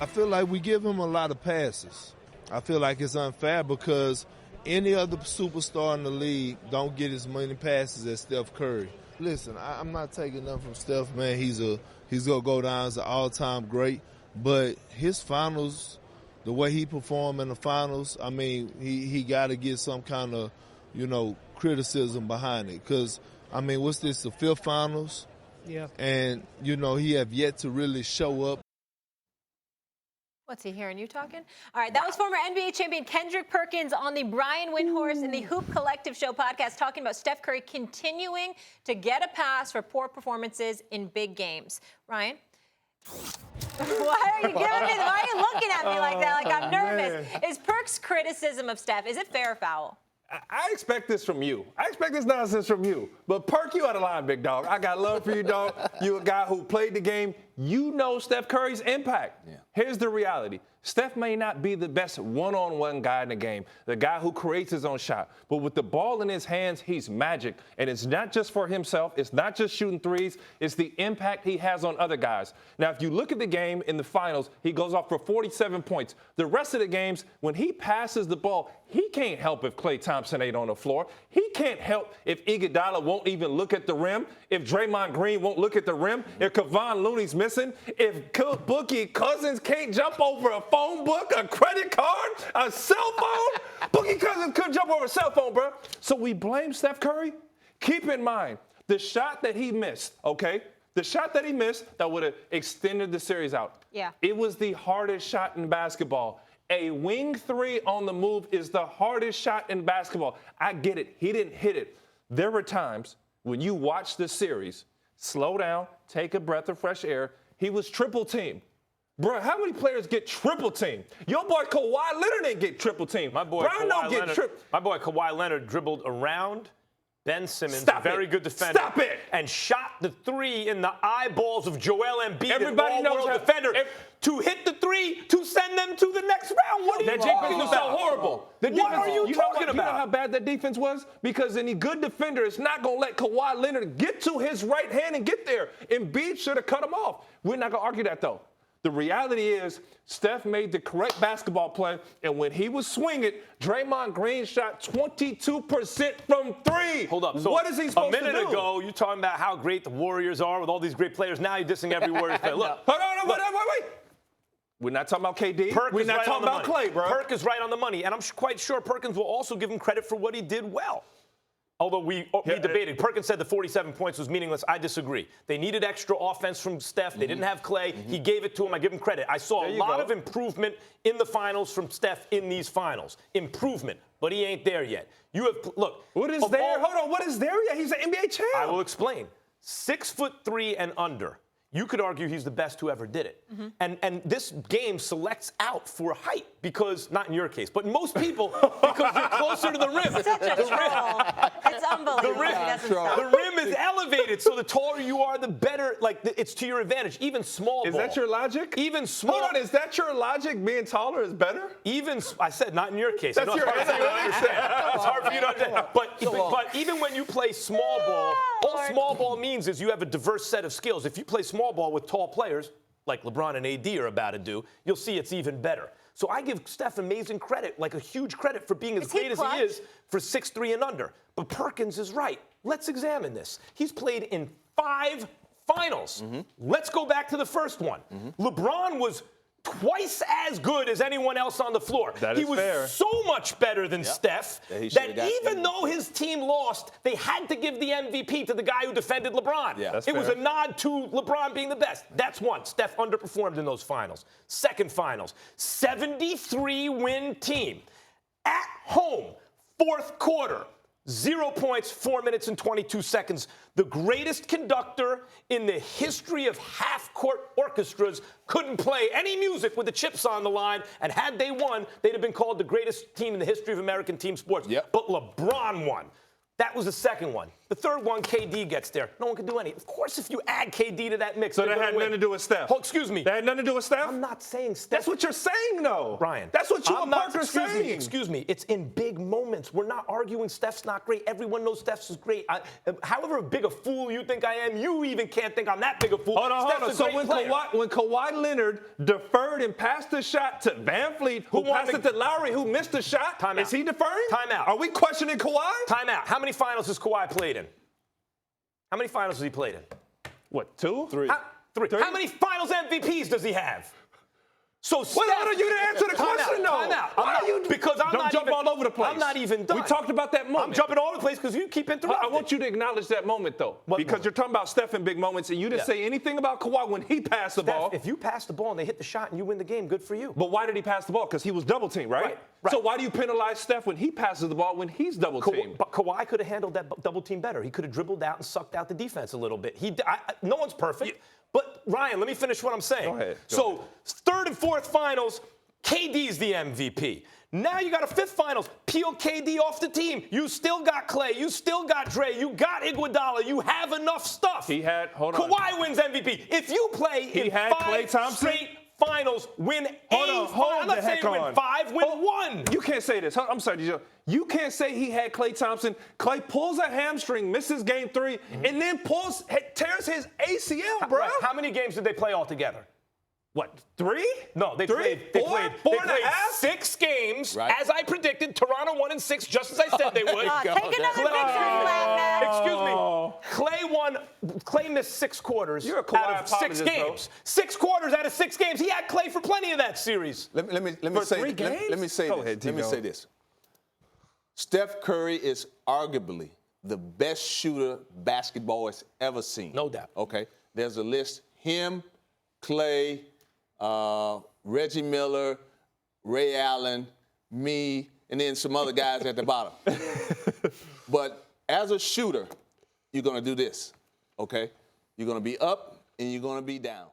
I feel like we give him a lot of passes. I feel like it's unfair because any other superstar in the league don't get as many passes as Steph Curry. Listen, I'm not taking nothing from Steph, man. He's gonna go down as an all-time great. But his finals, the way he performed in the finals, I mean, he got to get some kind of, criticism behind it. Because, I mean, what's this, the fifth finals? Yeah. And, he have yet to really show up. What's he hearing you talking? All right, that was former NBA champion Kendrick Perkins on the Brian Windhorst and the Hoop Collective Show podcast talking about Steph Curry continuing to get a pass for poor performances in big games. Ryan? Why are you giving me? Why are you looking at me like that? Like I'm nervous. Is Perk's criticism of Steph, is it fair or foul? I expect this from you. I expect this nonsense from you. But Perk, you out of line, big dog. I got love for you, dog. You a guy who played the game. You know Steph Curry's impact. Yeah. Here's the reality. Steph may not be the best one-on-one guy in the game, the guy who creates his own shot. But with the ball in his hands, he's magic. And it's not just for himself. It's not just shooting threes. It's the impact he has on other guys. Now, if you look at the game in the finals, he goes off for 47 points. The rest of the games, when he passes the ball, he can't help if Klay Thompson ain't on the floor. He can't help if Iguodala won't even look at the rim, if Draymond Green won't look at the rim, if Kevon Looney's missing, if Boogie Cousins can't jump over a phone book, a credit card, a cell phone. Boogie Cousins couldn't jump over a cell phone, bro. So we blame Steph Curry. Keep in mind, the shot that he missed, okay? The shot that he missed that would have extended the series out. Yeah. It was the hardest shot in basketball. A wing three on the move is the hardest shot in basketball. I get it. He didn't hit it. There were times when you watch this series, slow down, take a breath of fresh air. He was triple teamed. Bro, how many players get triple teamed? Your boy Kawhi Leonard didn't get triple teamed. My boy Kawhi Leonard dribbled around Ben Simmons, very good defender. Stop it! And shot the three in the eyeballs of Joel Embiid, everybody knows all-world defender, to hit the three to send them to the next round. What are you talking about? So horrible. What are you talking about? You know how bad that defense was? Because any good defender is not going to let Kawhi Leonard get to his right hand and get there. Embiid should have cut him off. We're not going to argue that, though. The reality is Steph made the correct basketball play, and when he was swinging, Draymond Green shot 22% from three. Hold up. So what is he supposed to do? A minute ago, you're talking about how great the Warriors are with all these great players. Now you're dissing every Warriors player. Look. Hold on, wait. We're not talking about KD. We're not talking about Clay, bro. Perk is right on the money, and I'm quite sure Perkins will also give him credit for what he did well. Although we debated. Perkins said the 47 points was meaningless. I disagree. They needed extra offense from Steph. They didn't have Clay. He gave it to him. I give him credit. I saw a lot of improvement in the finals from Steph in these finals. Improvement. But he ain't there yet. Look. What is there? Hold on. What is there yet? He's an NBA champ. I will explain. 6'3" and under. You could argue he's the best who ever did it. And this game selects out for height because, not in your case, but most people, because you're closer to the rim. Such a troll. It's unbelievable. The rim is elevated, so the taller you are, the better. Like, it's to your advantage. Even small ball. Is that your logic? Even small. Hold on, is that your logic? Being taller is better? I said not in your case. That's your answer. It's hard for you to understand. But even when you play small ball, all small ball means is you have a diverse set of skills. If you play small ball with tall players, like LeBron and AD are about to do, you'll see it's even better. So I give Steph amazing credit, like a huge credit for being as great as he is for 6'3" and under. But Perkins is right. Let's examine this. He's played in 5 finals. Let's go back to the first one. LeBron was twice as good as anyone else on the floor. He was so much better than Steph that even though his team lost, they had to give the MVP to the guy who defended LeBron. It was a nod to LeBron being the best. That's one. Steph underperformed in those finals. Second finals, 73-win team. At home, fourth quarter. 0 points, 4 minutes and 22 seconds. The greatest conductor in the history of half-court orchestras couldn't play any music with the chips on the line, and had they won, they'd have been called the greatest team in the history of American team sports. But LeBron won. That was the second one. The third one, KD gets there. No one can do anything. Of course, if you add KD to that mix, so that had nothing to do with Steph. Oh, excuse me. That had nothing to do with Steph? I'm not saying Steph. That's what you're saying, though. Brian. That's what you and Parker are saying. Excuse me. It's in big moments. We're not arguing Steph's not great. Everyone knows Steph's is great. However big a fool you think I am, you even can't think I'm that big a fool. Hold on. So when Kawhi Leonard deferred and passed the shot to Van Fleet, who passed it to Lowry, who missed the shot, is he deferring? Timeout. Are we questioning Kawhi? Timeout. How many finals has Kawhi played in? How many finals has he played in? What, 2? 3. Three. How many finals MVPs does he have? So Steph, you didn't answer the question, though. Time out. Because I'm Don't not jump even, all over the place. I'm not even done. We talked about that moment. I'm jumping all over the place because you keep interrupting. I want you to acknowledge that moment, though. Because you're talking about Steph in big moments, and you didn't say anything about Kawhi when he passed the ball. If you pass the ball and they hit the shot and you win the game, good for you. But why did he pass the ball? Because he was double-teamed, right? Right. So why do you penalize Steph when he passes the ball when he's double-teamed? But Kawhi could have handled that double team better. He could have dribbled out and sucked out the defense a little bit. No one's perfect. But, Ryan, let me finish what I'm saying. Go ahead. Third and fourth finals, KD's the MVP. Now you got a fifth finals. Peel KD off the team. You still got Clay. You still got Dre. You got Iguodala. You have enough stuff. Kawhi wins MVP. If you play in 5 straight finals, win I'm not saying win 5, win 1. You can't say this. I'm sorry, DJ. You can't say he had Klay Thompson. Klay pulls a hamstring, misses game 3, and then tears his ACL, bro. Right. How many games did they play all together? What, 3? No, they played 6 games, as I predicted. Toronto won in 6, just as I said they would. Take another victory lap now. Excuse me. Clay missed 6 quarters out of 6 games. 6 quarters out of 6 games. He had Clay for plenty of that series. Let me say this. Steph Curry is arguably the best shooter basketball has ever seen. No doubt. Okay. There's a list. Him, Clay, Reggie Miller, Ray Allen, me, and then some other guys at the bottom. But as a shooter, you're going to do this, okay? You're going to be up and you're going to be down.